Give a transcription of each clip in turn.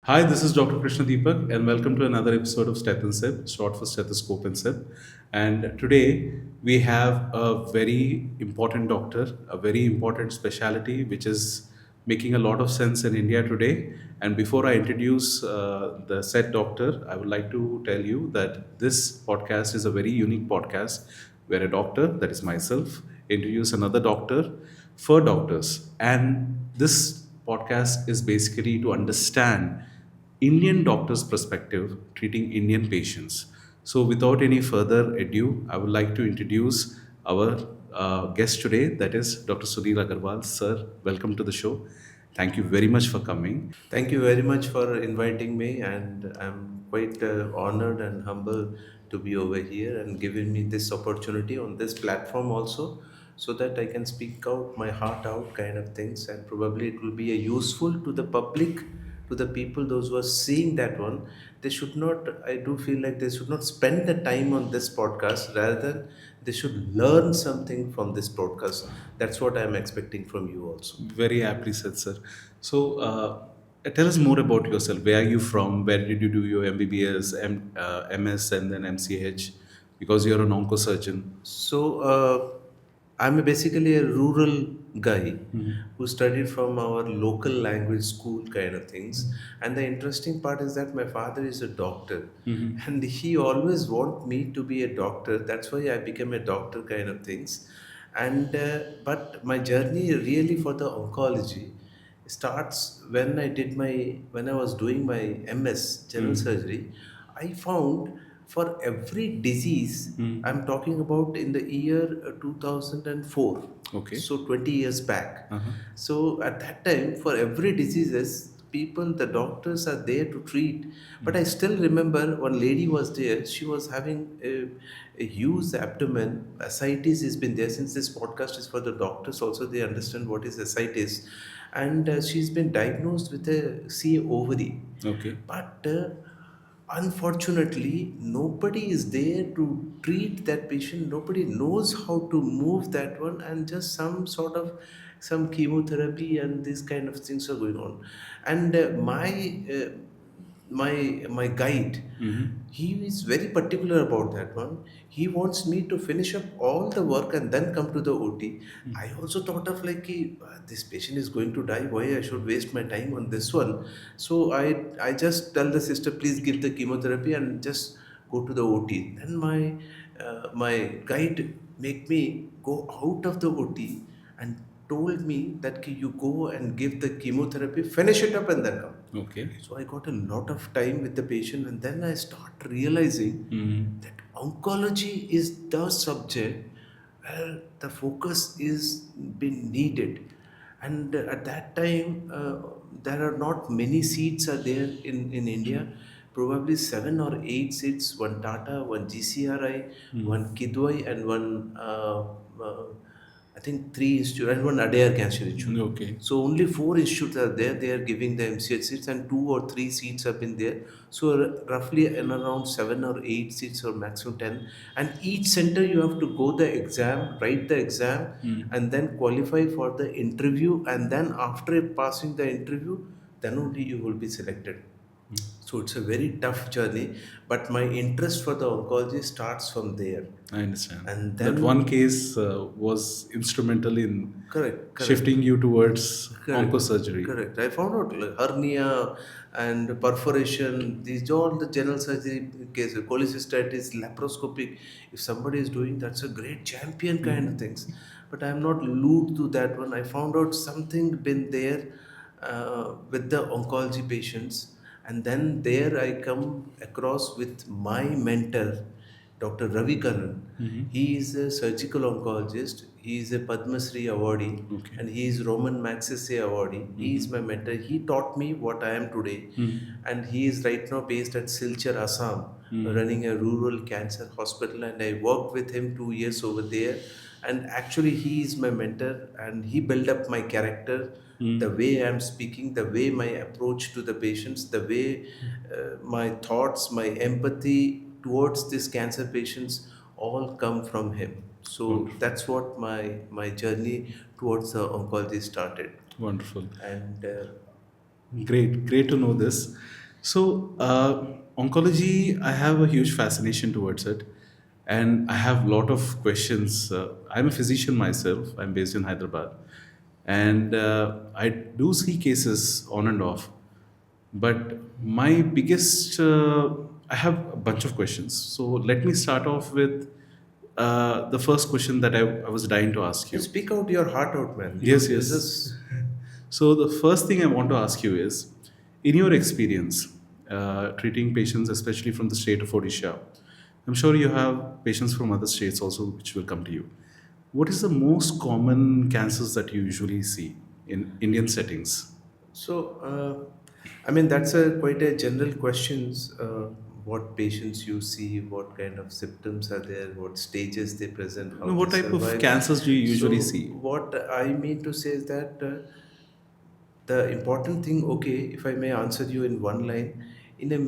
Hi, this is Dr. Krishna Deepak, and welcome to another episode of Sip, short for Stethoscope Sip. And today we have a very important doctor, a very important specialty, which is making a lot of sense in India today. And before I introduce the said doctor, I would like to tell you that this podcast is a very unique podcast where a doctor, that is myself, introduce another doctor for doctors. And this podcast is basically to understand Indian doctor's perspective treating Indian patients. So, without any further ado, I would like to introduce our guest today, that is Dr. Sunil Agrawala. Sir, welcome to the show. Thank you very much for coming. Thank you very much for inviting me, and I'm quite honored and humble to be over here and giving me this opportunity on this platform also, so that I can speak out my heart out kind of things, and probably it will be a useful to the public, to the people those who are seeing that one. They should not. I do feel like they should not spend the time on this podcast, rather than they should learn something from this podcast. That's what I'm expecting from you also. Very aptly said, sir. So, tell us more about yourself. Where are you from? Where did you do your MBBS, MS, and then MCH? Because you're an oncosurgeon. I'm basically a rural guy who studied from our local language school kind of things. And the interesting part is that my father is a doctor, and he always want me to be a doctor. That's why I became a doctor kind of things. And but my journey really for the oncology starts when I was doing my MS general surgery. I found for every disease, I'm talking about in the year 2004, Okay. so 20 years back. Uh-huh. So at that time, for every diseases, people, the doctors are there to treat. But I still remember one lady was there. She was having a huge abdomen. Ascites has been there since this podcast is for the doctors. Also, they understand what is ascites, and she's been diagnosed with a C ovary. Okay. But unfortunately, nobody is there to treat that patient. Nobody knows how to move that one, and just some chemotherapy and these kind of things are going on. And my guide, he is very particular about that one. He wants me to finish up all the work and then come to the OT. I also thought of like, this patient is going to die. Why I should waste my time on this one? So I just tell the sister, please give the chemotherapy and just go to the OT. Then my guide make me go out of the OT and told me that you go and give the chemotherapy, finish it up, and then come. Okay. So I got a lot of time with the patient, and then I start realizing that oncology is the subject where the focus is been needed. And at that time, there are not many seats are there in India. Probably 7 or 8 seats. One Tata, one GCRI, one Kidwai, and one I think three institute and one Adair Cancer Institute. Okay. So only four institutes are there. They are giving the MCH seats, and 2 or 3 seats have been there. So roughly in around 7 or 8 seats or maximum 10. And each center you have to go the exam, write the exam, and then qualify for the interview. And then after passing the interview, then only you will be selected. So it's a very tough journey. But my interest for the oncology starts from there. I understand. And That then one case was instrumental in correct, correct. shifting you towards Correct, oncosurgery. correct. I found out like hernia and perforation. These all the general surgery cases, cholecystitis, laparoscopic. If somebody is doing, that's a great champion kind of things. But I'm not glued to that one. I found out something been there with the oncology patients, and then there I come across with my mentor, Dr. Ravi Karan. He is a surgical oncologist. He is a Padma Shri awardee, Okay. and he is Roman Magsaysay awardee. He is my mentor. He taught me what I am today, and he is right now based at Silchar, Assam, running a rural cancer hospital. And I worked with him 2 years over there. And actually, he is my mentor, and he built up my character, the way I'm speaking, the way my approach to the patients, the way my thoughts, my empathy towards these cancer patients all come from him. So Wonderful. that's what my journey towards oncology started. Wonderful. And Great. Great to know this. So, oncology, I have a huge fascination towards it, and I have a lot of questions. I'm a physician myself. I'm based in Hyderabad, and I do see cases on and off. But my biggest, I have a bunch of questions. So let me start off with the first question that I was dying to ask You you. speak out your heart out, man. Yes, You yes. just So the first thing I want to ask you is, in your experience, treating patients, especially from the state of Odisha, I'm sure you have patients from other states also, which will come to you. What is the most common cancers that you usually see in Indian settings? so. I mean, that's a quite a general questions. What patients you see, what kind of symptoms are there, what stages they present, how they What type of survive. cancers do you usually So, see? what I mean to say is that the important thing, okay, if I may answer you in one line, in a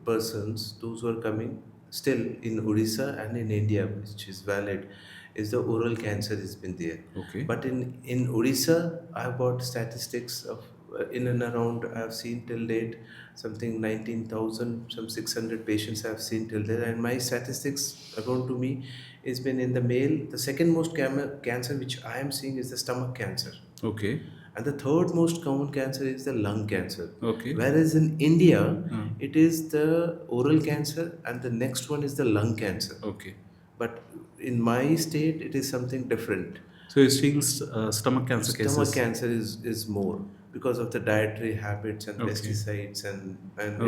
persons, those who are coming still in Orissa and in India, which is valid, is the oral cancer has been there. Okay. But in Orissa, I've got statistics of in and around, I've seen till date something 19,000, some 600 patients I've seen till date. And my statistics, according to me, has been in the male. The second most cancer which I am seeing is the stomach cancer, Okay. and the third most common cancer is the lung cancer. Okay. Whereas in India, Uh, it is the oral cancer, and the next one is the lung cancer. okay. But in my state, it is something different. So you're seeing stomach cancer Stomach cases. cancer is more because of the dietary habits and Okay. pesticides, and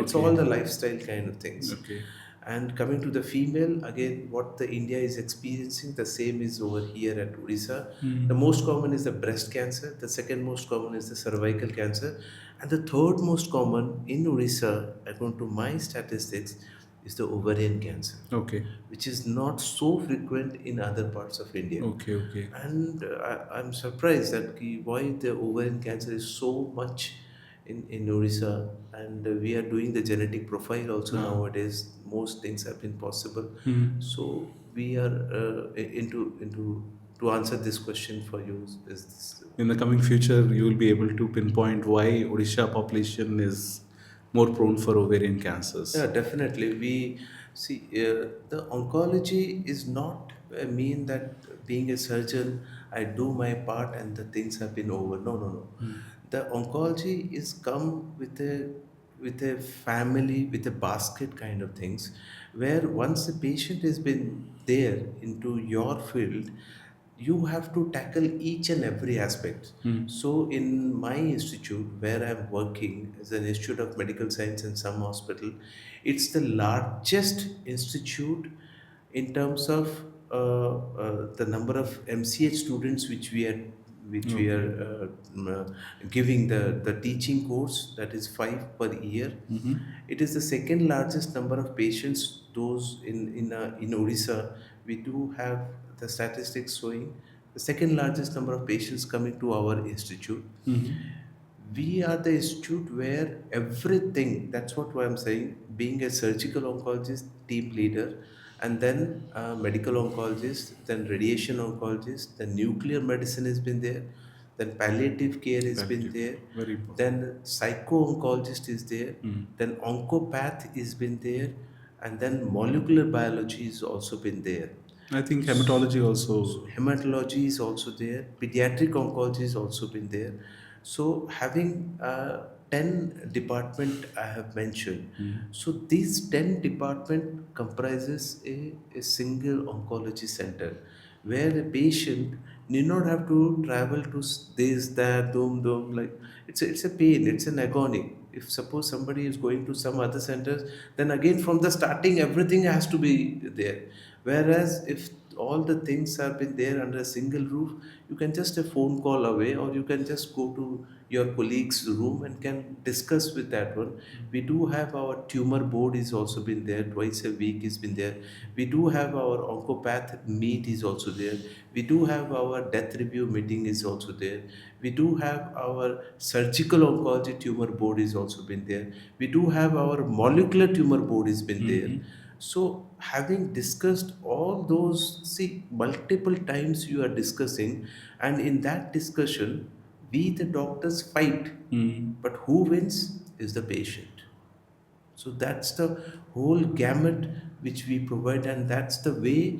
it's all Okay. the lifestyle kind of things. Okay. And coming to the female, again, what the India is experiencing, the same is over here at Odisha. The Hmm. most common is the breast cancer, the second most common is the cervical cancer, and the third most common in Odisha, according to my statistics, is the ovarian cancer, Okay. which is not so frequent in other parts of India. Okay. Okay. And I'm surprised that why the ovarian cancer is so much in Orissa, and we are doing the genetic profile also Uh, nowadays. Most things have been possible, hmm. so we are into to answer this question for you is this. In the coming future, you will be able to pinpoint why Odisha population is more prone for ovarian Yeah, cancers. definitely. We see the oncology is not mean that being a surgeon, I do my part and the things have been over. No, no, no. The oncology is come with a family, with a basket kind of things, where once a patient has been there into your field, you have to tackle each and every aspect. Hmm. So in my institute where I'm working as an institute of medical science in some hospital, it's the largest institute in terms of the number of MCH students which we are Okay. giving the teaching course, that is 5 per year. Hmm. It is the second largest number of patients. Those in Odisha, we do have the statistics showing the second largest number of patients coming to our institute. Hmm. We are the institute where everything, that's what I'm saying, being a surgical oncologist, team leader, and then a medical oncologist, then radiation oncologist, then nuclear medicine has been there, then palliative care has been Palliative there, care. Very important. then psycho-oncologist is there, Hmm. then oncopath has been there, and then molecular biology has also been there. I think hematology also. Hematology is also there, pediatric oncology has also been there. So having 10 department I have mentioned, Hmm. so these 10 department comprises a single oncology center where a patient need not have to travel to this, that, doom, like it's a pain, it's an agony. If suppose somebody is going to some other centers, then again from the starting everything has to be there. Whereas if all the things have been there under a single roof, you can just a phone call away, or you can just go to your colleague's room and can discuss with that one. We do have our tumor board is also been there twice a week is been there. We do have our oncopath meet is also there. We do have our death review meeting is also there. We do have our surgical oncology tumor board is also been there. We do have our molecular tumor board has been there. Hmm. So, having discussed all those, see, multiple times you are discussing, and in that discussion, we the doctors fight, Hmm. but who wins is the patient. So that's the whole gamut which we provide, and that's the way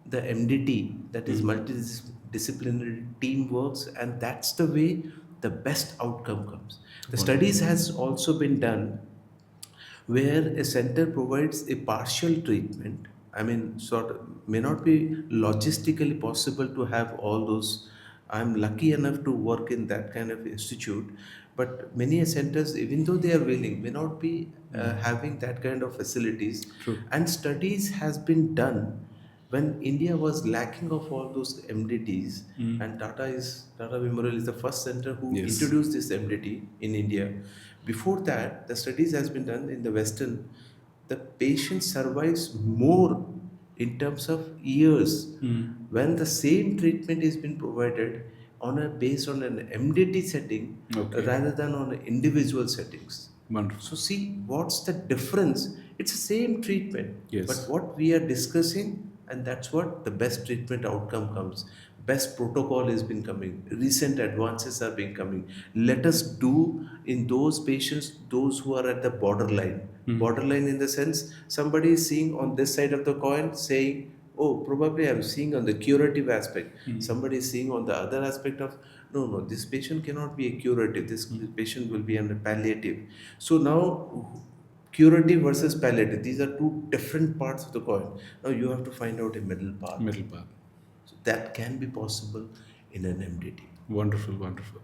the MDT, that is multidisciplinary team, works, and that's the way the best outcome comes. The Wonderful. studies has also been done where a center provides a partial treatment. I mean, sort of may not be logistically possible to have all those. I'm lucky enough to work in that kind of institute, but many centers, even though they are willing, may not be having that kind of facilities. True. And studies has been done when India was lacking of all those MDTs, and Tata Memorial is the first center who Yes. introduced this MDT in India. Before that, the studies has been done in the Western. The patient survives more in terms of years when the same treatment is been provided on a based on an MDT setting Okay. rather than on individual settings. Wonderful. So see what's the difference? It's the same treatment, but Yes. what we are discussing, and that's what the best treatment outcome comes. Best protocol has been coming. Recent advances are being coming. Let us do in those patients, those who are at the borderline. Borderline in the sense somebody is seeing on this side of the coin saying, oh, probably I'm seeing on the curative aspect. Somebody is seeing on the other aspect of, no, no, this patient cannot be a curative. This patient will be under palliative. So now, curative versus palliative, these are two different parts of the coin. Now you have to find out a middle path. Middle path. So that can be possible in an MDT. Wonderful, wonderful.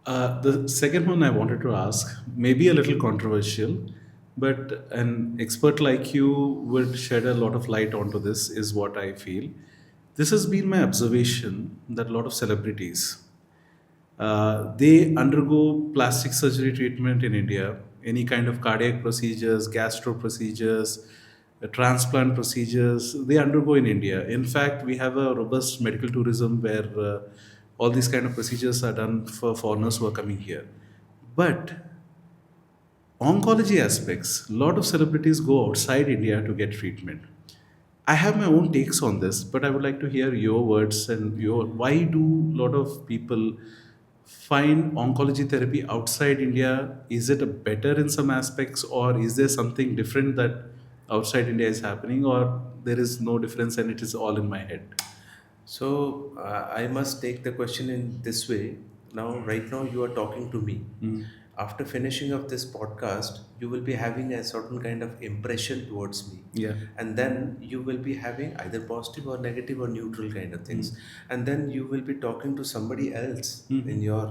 The second one I wanted to ask, maybe a little controversial, but an expert like you would shed a lot of light onto this, is what I feel. This has been my observation that a lot of celebrities, they undergo plastic surgery treatment in India, any kind of cardiac procedures, gastro procedures, transplant procedures, they undergo in India. In fact, we have a robust medical tourism where all these kind of procedures are done for foreigners who are coming here. But oncology aspects, a lot of celebrities go outside India to get treatment. I have my own takes on this, but I would like to hear your words and your why do a lot of people find oncology therapy outside India? Is it a better in some aspects, or is there something different that outside India is happening, or there is no difference and it is all in my head? So I must take the question in this way. Now, right now, you are talking to me. After finishing of this podcast, you will be having a certain kind of impression towards me, Yeah. and then you will be having either positive or negative or neutral kind of things, and then you will be talking to somebody else in your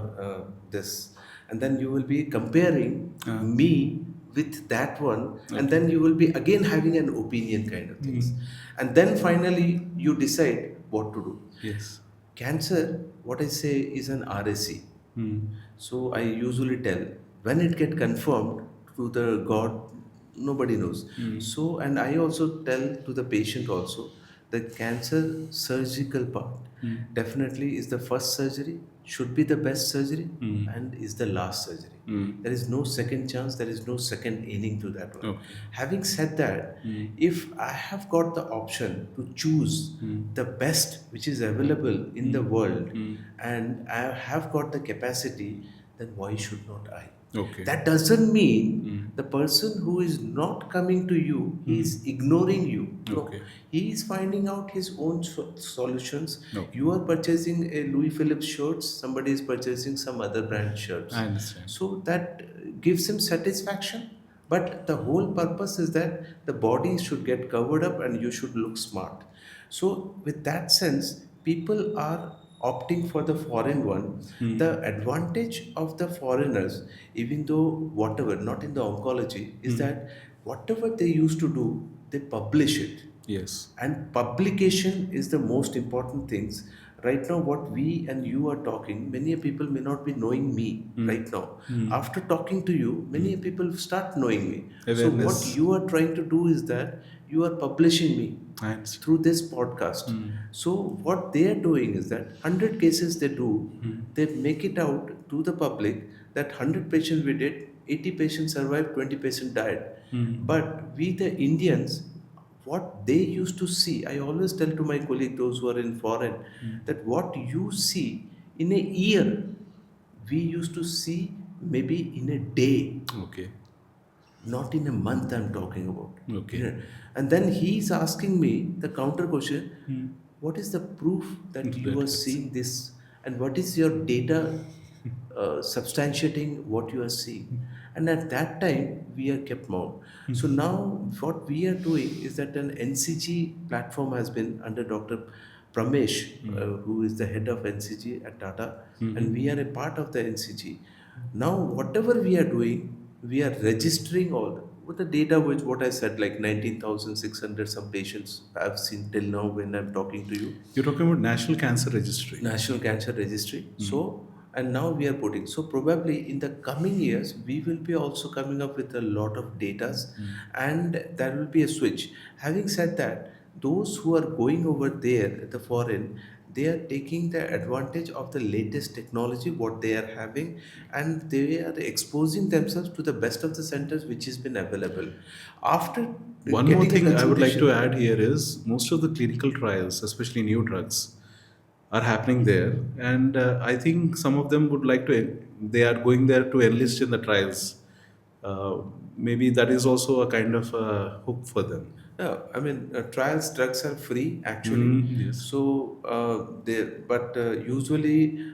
this, and then you will be comparing me with that one, and Okay. then you will be again having an opinion kind of things, and then finally you decide what to do. Yes. Cancer, what I say, is an RSC. Hmm. So I usually tell when it get confirmed to the God, nobody knows. So, and I also tell to the patient also, the cancer surgical part definitely is the first surgery, should be the best surgery, and is the last surgery. There is no second chance, there is no second inning to that one. Okay. Having said that, if I have got the option to choose the best which is available in the world, and I have got the capacity, then why should not I? Okay. That doesn't mean the person who is not coming to you, he is ignoring you. No, Okay. he is finding out his own solutions. Okay. You are purchasing a Louis Phillips shirts, somebody is purchasing some other brand shirts. I understand. So that gives him satisfaction. But the whole purpose is that the body should get covered up and you should look smart. So, with that sense, people are opting for the foreign one. The advantage of the foreigners, even though whatever, not in the oncology, is that whatever they used to do, they publish it, Yes. and publication is the most important things. Right now what we and you are talking, many people may not be knowing me right now. After talking to you, many people start knowing me. So what Awareness. you are trying to do is that you are publishing me I understand. through this podcast. So what they are doing is that 100 cases they do, they make it out to the public that 100 patients we did, 80 patients survived, 20 patients died. But we the Indians, what they used to see, I always tell to my colleague, those who are in foreign, that what you see in a year, we used to see maybe in a day. Okay. Not in a month, I'm talking about. Okay. Yeah. And then he's asking me the counter question, what is the proof that you That are it's seeing this? And what is your data substantiating what you are seeing? And at that time, we are kept mum. So now, what we are doing is that an NCG platform has been under Dr. Pramesh, who is the head of NCG at Tata, and we are a part of the NCG. Now, whatever we are doing, we are registering all with the data, which what I said, like 19,600 some patients I've seen till now when I'm talking to you. You're talking about National Cancer Registry. National Cancer Registry. So, and now we are putting. So, probably in the coming years, we will be also coming up with a lot of datas, and there will be a switch. Having said that, those who are going over there, the foreign, they are taking the advantage of the latest technology, what they are having, and they are exposing themselves to the best of the centers which has been available. After One more getting a thing I would like to consultation, add here is most of the clinical trials, especially new drugs, are happening there, and I think some of them would like to. They are going there to enlist in the trials. Uh, Maybe that is also a kind of a hook for them. yeah, I mean, trials drugs are free actually. Yes. So but usually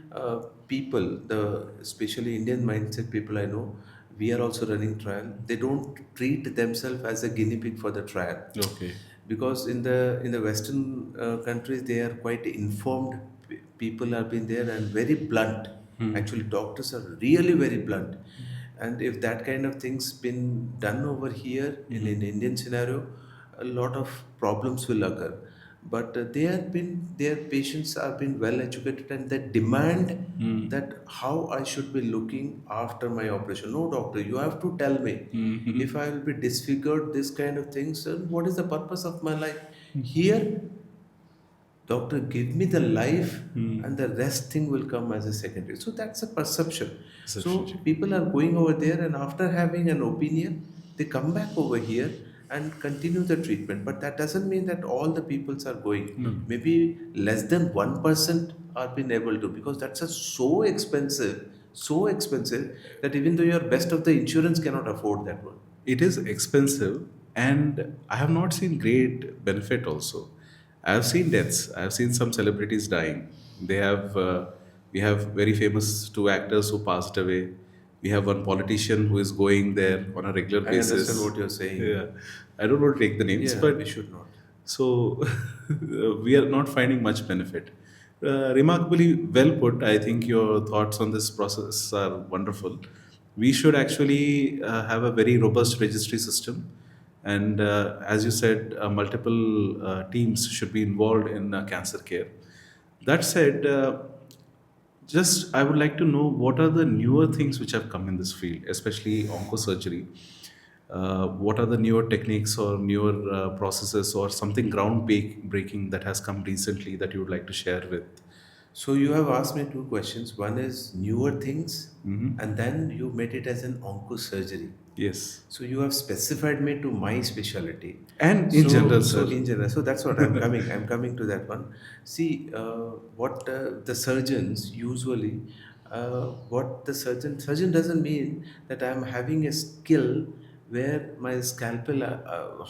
people, the especially Indian mindset people I know, we are also running trial. They don't treat themselves as a guinea pig for the trial, Okay. because in the Western countries they are quite informed. People have been there and very blunt. Actually, doctors are really very blunt, and if that kind of things been done over here in an Indian scenario, a lot of problems will occur. But they have been their patients have been well educated, and they demand that how I should be looking after my operation. No, doctor, you have to tell me if I will be disfigured, this kind of things, and what is the purpose of my life? Here, doctor, give me the life, and the rest thing will come as a secondary. So that's a perception. Perception So change. people are going over there, and after having an opinion, they come back over here and continue the treatment. But that doesn't mean that all the peoples are going. No. Maybe less than 1% are been able to, because that's a so expensive that even though you're best of the insurance cannot afford that one. It is expensive, and I have not seen great benefit also. I have seen deaths. I have seen some celebrities dying. They have We have very famous two actors who passed away. We have one politician who is going there on a regular I basis. understand what you're saying. Yeah, I don't want to take the names, Yeah, we but should not. so we are not finding much benefit. Remarkably well put. I think your thoughts on this process are wonderful. We should actually have a very robust registry system, and as you said, multiple teams should be involved in cancer care. That said, just I would like to know what are the newer things which have come in this field, especially oncosurgery. What are the newer techniques or newer processes or something breaking that has come recently that you would like to share with? So you have asked me two questions. One is newer things, and then you made it as an oncosurgery. Yes. So you have specified me to my specialty. And in So general, so sir. in general, so that's what I'm coming. I'm coming to that one. See, what the surgeons usually, what the surgeon doesn't mean that I'm having a skill where my scalpel,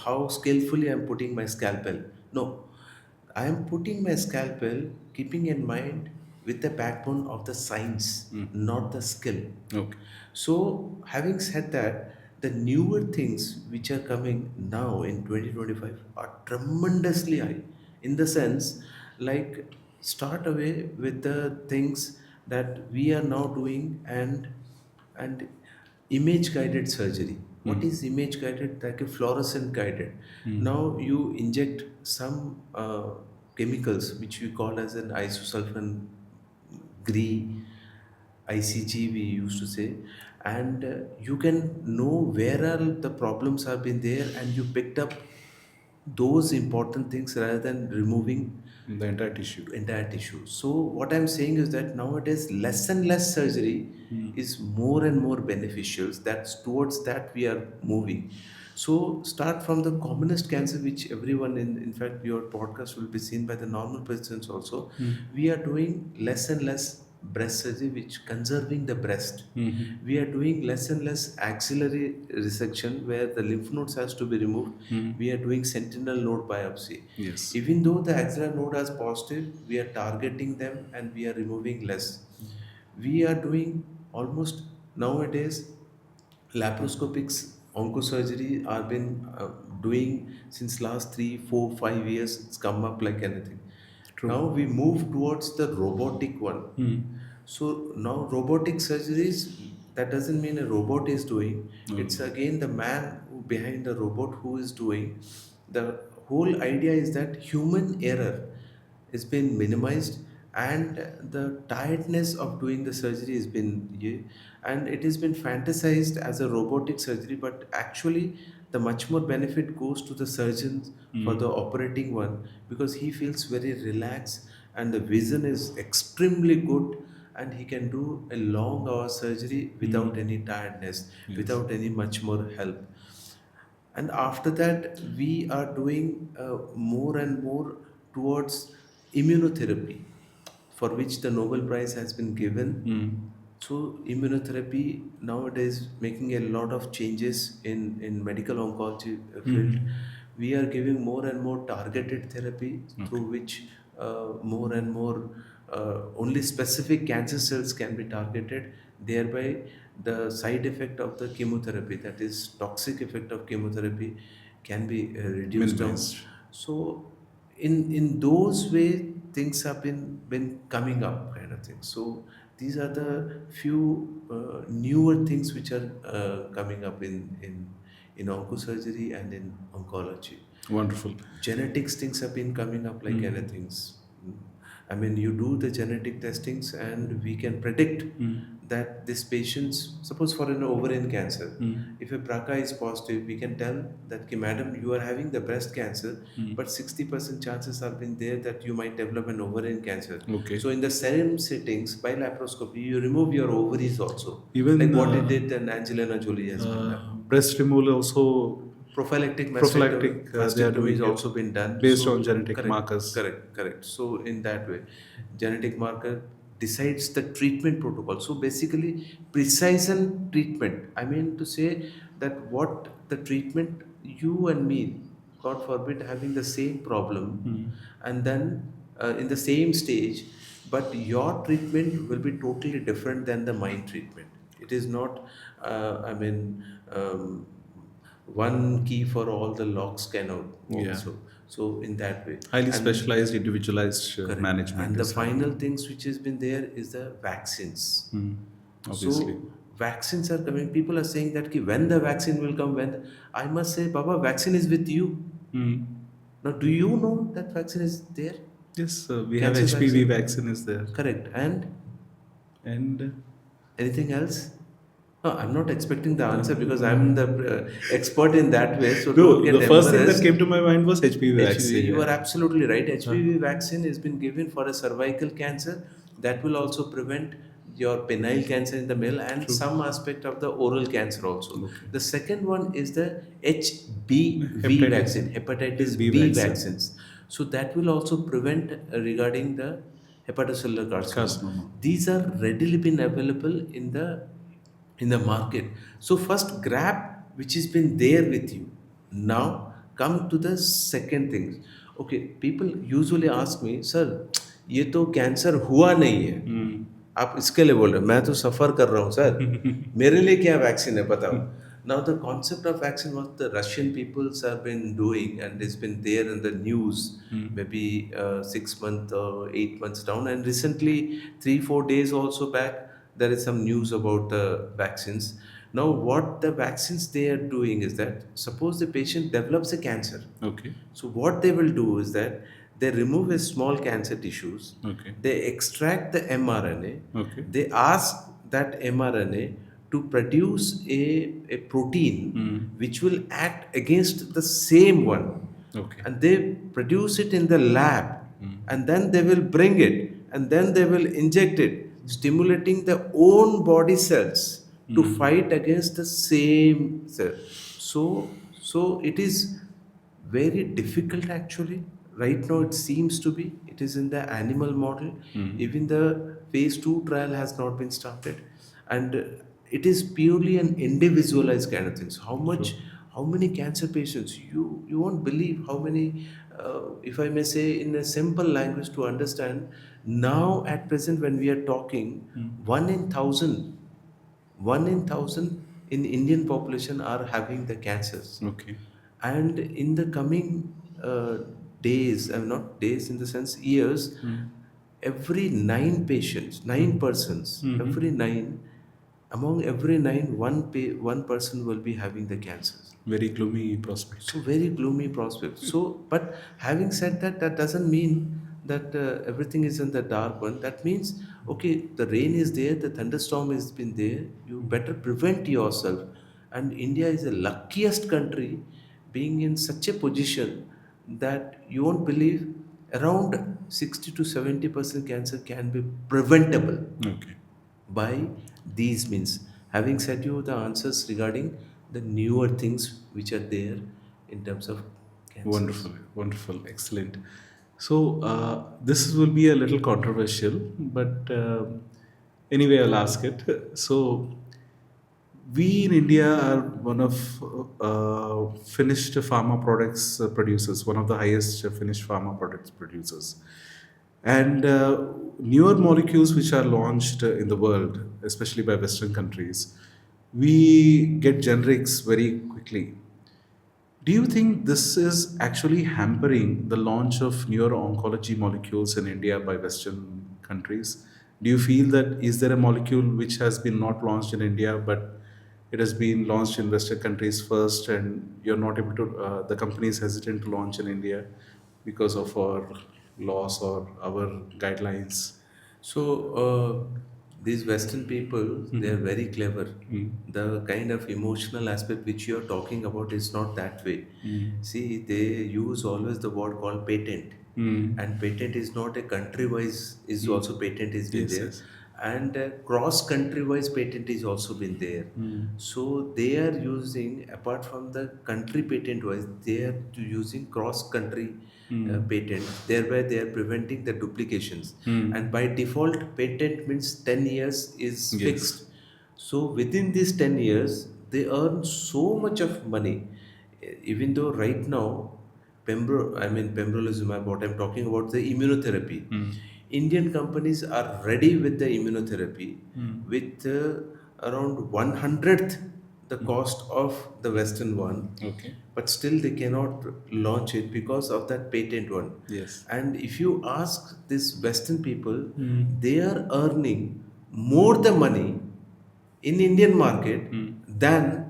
how skillfully I'm putting my scalpel. No, I am putting my scalpel keeping in mind with the backbone of the science, not the skill. Okay. So, having said that, the newer things which are coming now in 2025 are tremendously high, in the sense, like, start away with the things that we are now doing, and image guided surgery. What is image guided? Like a fluorescent guided. Now you inject some chemicals which we call as an isosulfan gree, ICG we used to say, and you can know where are the problems have been there, and you picked up those important things rather than removing The entire tissue. entire tissue. So what I'm saying is that nowadays less and less surgery is more and more beneficial. That's towards that we are moving. So start from the commonest cancer, which everyone in fact your podcast will be seen by the normal persons also. We are doing less and less breast surgery which conserving the breast. Mm-hmm. We are doing less and less axillary resection where the lymph nodes has to be removed. We are doing sentinel node biopsy. Yes. Even though the axillary node is positive, we are targeting them and we are removing less. We are doing almost nowadays laparoscopic oncosurgery are been doing since last 3 4 5 years. It's come up like anything. True. Now we move towards the robotic one. So now robotic surgeries, that doesn't mean a robot is doing. It's Okay. again the man behind the robot who is doing. The whole idea is that human error has been minimized and the tiredness of doing the surgery has been and it has been fantasized as a robotic surgery, but actually the much more benefit goes to the surgeons for the operating one because he feels very relaxed and the vision is extremely good and he can do a long hour surgery without any tiredness, Yes. without any much more help. And after that we are doing more and more towards immunotherapy for which the Nobel Prize has been given. So immunotherapy nowadays making a lot of changes in medical oncology field. We are giving more and more targeted therapy through Okay. which more and more only specific cancer cells can be targeted, thereby the side effect of the chemotherapy, that is toxic effect of chemotherapy, can be reduced down. Minimized. So in those way things have been coming up kind of thing. So these are the few newer things which are coming up in oncosurgery and in oncology. Wonderful. Genetics things have been coming up like anything. I mean, you do the genetic testings and we can predict that this patient's, suppose for an ovarian cancer, if a BRCA is positive, we can tell that, "Ki, madam, you are having the breast cancer, but 60% chances have been there that you might develop an ovarian cancer." Okay. So in the same settings, by laparoscopy, you remove your ovaries also, like Even what it did and Angelina Jolie has been done. breast removal also Prophylactic prophylactic, they are mastectomy is doing it also been done. based So on genetic correct, markers. correct. So in that way, genetic marker decides the treatment protocol. So basically, precision treatment. I mean to say that what the treatment, you and me, God forbid, having the same problem, and then in the same stage, but your treatment will be totally different than the mind treatment. It is not. I mean. One key for all the locks cannot work. Yeah. So in that way. Highly And specialized, individualized correct. management And the is final happening. things which has been there is the vaccines. Obviously. So vaccines are coming. People are saying that, "Ki, when the vaccine will come, when," I must say, Baba, vaccine is with you. Now, do you know that vaccine is there? Yes, we have Cancer HPV vaccine. vaccine is there. Correct. And And anything else? No, I'm not expecting the answer because I'm the expert in that way. So don't no, get the first thing that embarrassed. came to my mind was HPV HPV, vaccine. you are Yeah. absolutely right. HPV vaccine has been given for a cervical cancer that will also prevent your penile cancer in the male and True. some aspect of the oral cancer also. Okay. The second one is the HBV Hepatitis vaccine, hepatitis B B vaccine. vaccines. So that will also prevent regarding the hepatocellular carcinoma. Carcinoma. These are readily been available in the market. So first grab which has been there with you. Now come to the second thing. Okay, people usually ask me, "Sir, ये तो cancer हुआ नहीं है, आप इसके लिए बोल रहे हो, मैं तो सफ़र कर रहा हूँ सर, मेरे लिए क्या वैक्सीन है बताओ." Now the concept of vaccine, what the Russian peoples have been doing and it's been there in the news maybe 6 months or 8 months down, and recently 3 4 days also back there is some news about the vaccines. Now what the vaccines they are doing is that, suppose the patient develops a cancer, Okay. so what they will do is that they remove a small cancer tissues, Okay. they extract the mRNA, Okay. they ask that mRNA to produce a protein which will act against the same one, Okay. and they produce it in the lab, and then they will bring it and then they will inject it, stimulating the own body cells to fight against the same cell. So it is very difficult actually. Right now it seems to be, it is in the animal model. Even the phase 2 trial has not been started, and it is purely an individualized kind of things. True. How many cancer patients, you won't believe how many, if I may say in a simple language to understand, now at present when we are talking, one in thousand, one in thousand in Indian population are having the cancers. Okay. And in the coming days, not days in the sense years, every nine patients, nine persons, every nine, among every nine, one person will be having the cancers. Very gloomy prospect. So very gloomy prospect. So, but having said that, that doesn't mean that everything is in the dark one. That means, okay, the rain is there, the thunderstorm has been there. You better prevent yourself. And India is the luckiest country, being in such a position that you won't believe around 60 to 70% cancer can be preventable Okay. by these means. Having said you the answers regarding the newer things which are there in terms of cancers. Wonderful, wonderful, excellent. So, this will be a little controversial, but anyway, I'll ask it. So, we in India are one of finished pharma products producers, one of the highest finished pharma products producers. And newer molecules which are launched in the world, especially by Western countries, we get generics very quickly. Do you think this is actually hampering the launch of newer oncology molecules in India by Western countries? Do you feel that is there a molecule which has been not launched in India but it has been launched in Western countries first, and you're not able to, the company is hesitant to launch in India because of our laws or our guidelines? So these Western people, they are very clever. The kind of emotional aspect which you are talking about is not that way. See, they use always the word called patent, and patent is not a country wise. Is also patent is been Yes, there, yes. and cross country wise patent is also been there. So they are using, apart from the country patent wise, they are using cross country patent. Thereby, they are preventing the duplications. And by default, patent means 10 years is Yes. fixed. So within these 10 years, they earn so much of money. Even though right now, pembrolizumab, what I'm talking about, the immunotherapy. Indian companies are ready with the immunotherapy with around 1/100th the cost of the Western one, Okay. but still they cannot launch it because of that patent one. Yes. And if you ask these Western people, they are earning more the money in Indian market than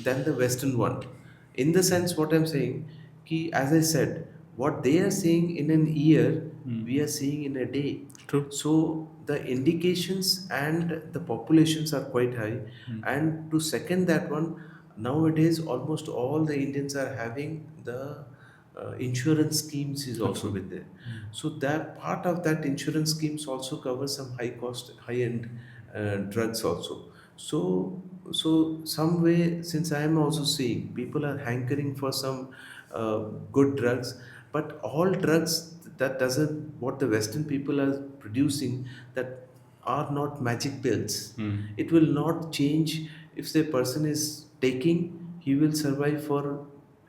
the Western one. In the sense, what I'm saying, ki, as I said, what they are seeing in an year, we are seeing in a day. True. So the indications and the populations are quite high. And to second that one, nowadays almost all the Indians are having the insurance schemes is also True. with there. So that part of that insurance schemes also covers some high cost, high end drugs also. So some way, since I am also seeing people are hankering for some good drugs, but all drugs that doesn't, what the Western people are producing, that are not magic pills. It will not change. If the person is taking, he will survive for,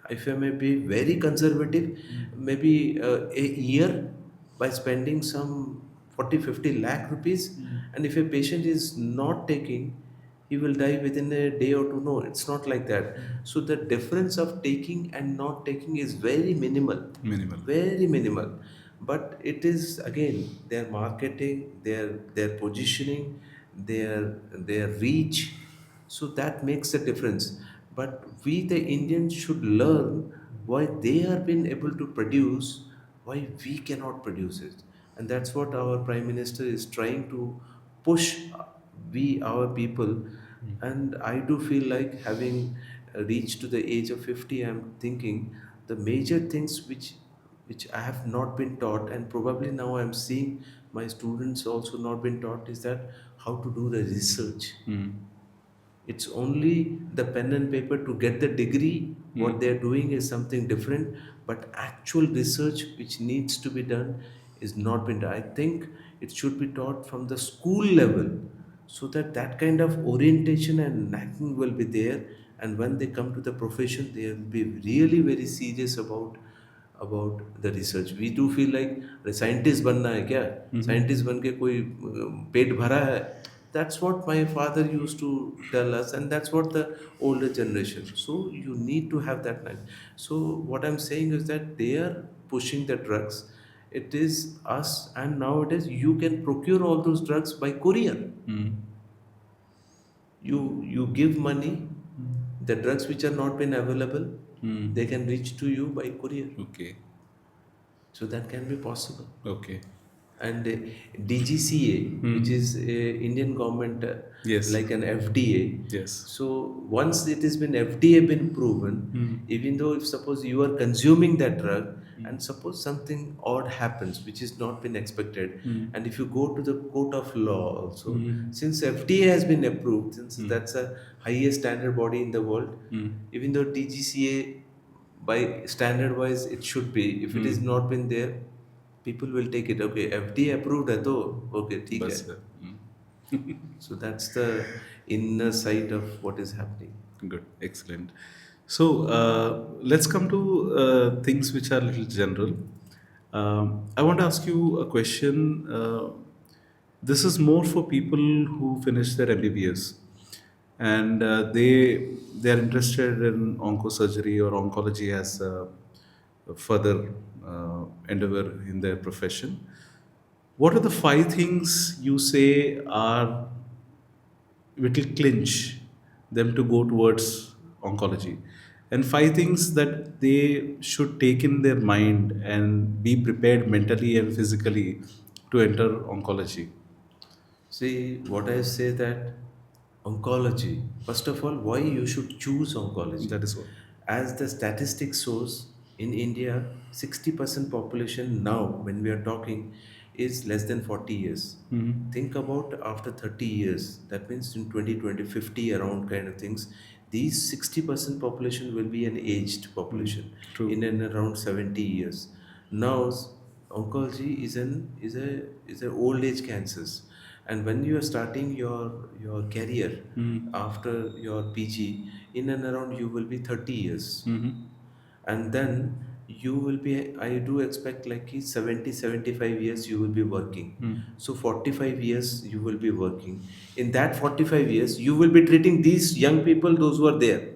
if I may be very conservative, maybe a year by spending some 40-50 lakh rupees. And if a patient is not taking, he will die within a day or two. No, it's not like that. So the difference of taking and not taking is very minimal, Minimal. very minimal. But it is again their marketing, their positioning, their reach. So that makes a difference. But we, the Indians, should learn why they are being able to produce, why we cannot produce it. And that's what our Prime Minister is trying to push, we, our people. And I do feel like, having reached to the age of 50, I'm thinking the major things which I have not been taught, and probably now I'm seeing my students also not been taught, is that how to do the research. It's only the pen and paper to get the degree. What they're doing is something different, but actual research which needs to be done is not been done. I think It should be taught from the school level, so that that kind of orientation and knacking will be there. And when they come to the profession, they will be really very serious about the research. We do feel like अरे scientist बनना है क्या, scientist बन के कोई पेट भरा है. That's what my father used to tell us, and that's what the older generation. So you need to have that knowledge. So what I'm saying is that they are pushing the drugs. It is us, and nowadays you can procure all those drugs by courier. You give money, the drugs which are not been available, they can reach to you by courier. Okay. So that can be possible. Okay. And DGCA, which is Indian government, Yes. like an FDA. Yes. So once it has been FDA been proven, even though if suppose you are consuming that drug, and suppose something odd happens which is not been expected, and if you go to the court of law also, since FDA has been approved, since that's a highest standard body in the world, even though DGCA by standard wise it should be, if it is not been there, people will take it, okay, FDA approved है तो okay ठीक है. बस So that's the inner side of what is happening. good, excellent. So let's come to things which are a little general. I want to ask you a question. This is more for people who finish their MBBS, and they are interested in oncosurgery or oncology as a further endeavor in their profession. What are the five things you say are it will clinch them to go towards oncology, and five things that they should take in their mind and be prepared mentally and physically to enter oncology? See, what I say that oncology, first of all, why you should choose oncology? That is what. As the statistics shows, in India, 60% population now, when we are talking, is less than 40 years. Think about after 30 years, that means in 2020, 50 around kind of things, these 60% population will be an aged population True. in and around 70 years. Now, oncology is a old age cancers, and when you are starting your career after your PG, in and around you will be 30 years, and then you will be, I do expect like 70 75 years you will be working. So 45 years you will be working. In that 45 years you will be treating these young people, those who are there.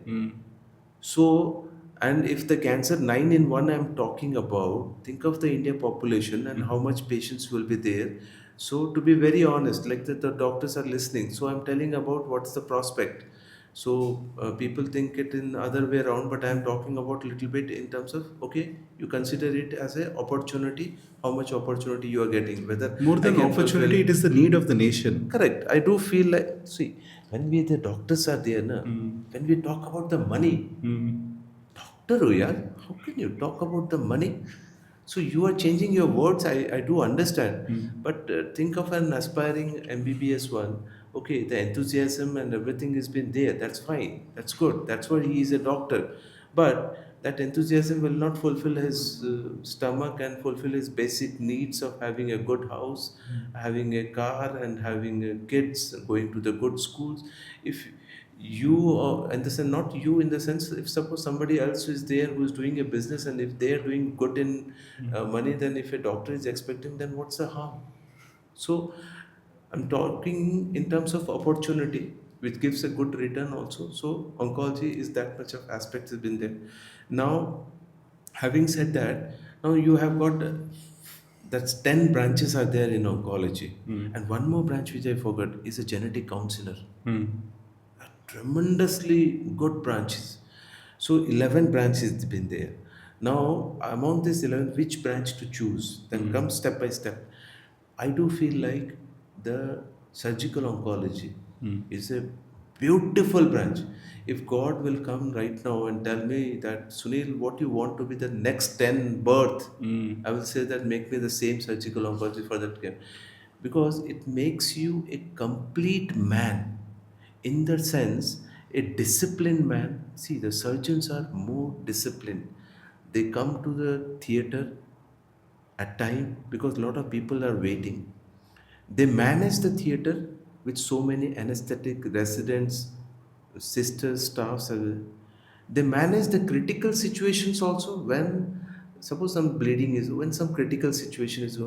So, and if the cancer 9 in 1 I'm talking about, think of the India population and how much patients will be there. So, to be very honest, like the doctors are listening, so I'm telling about what's the prospect. So, people think it in other way around, but I'm talking about little bit in terms of, okay, you consider it as a opportunity, how much opportunity you are getting, whether More I than can opportunity, fulfill. it is the need of the nation. Correct. I do feel like, see, when we the doctors are there, na, when we talk about the money, doctor ho yaar, how can you talk about the money? So you are changing your words. I do understand, but think of an aspiring MBBS one. Okay, the enthusiasm and everything has been there. That's fine. That's good. That's why he is a doctor. But that enthusiasm will not fulfill his stomach and fulfill his basic needs of having a good house, having a car, and having kids, going to the good schools. If you and this, and not you in the sense, if suppose somebody else is there who is doing a business, and if they are doing good in money, then if a doctor is expecting, then what's the harm? So I'm talking in terms of opportunity, which gives a good return also. So oncology is that much of aspects has been there. Now, having said that, now you have got that's 10 branches are there in oncology, and one more branch which I forgot is a genetic counselor, tremendously good branches. So 11 branches been there. Now among this 11, which branch to choose? Then come step by step. I do feel like the surgical oncology is a beautiful branch. If God will come right now and tell me that Sunil, what you want to be the next 10 birth, I will say that make me the same surgical oncology for that care, because it makes you a complete man, in the sense a disciplined man. See, the surgeons are more disciplined. They come to the theater at time because a lot of people are waiting, They manage the theater with so many anesthetic residents, sisters, staffs. They manage the critical situations also when, suppose some bleeding is, when some critical situation is,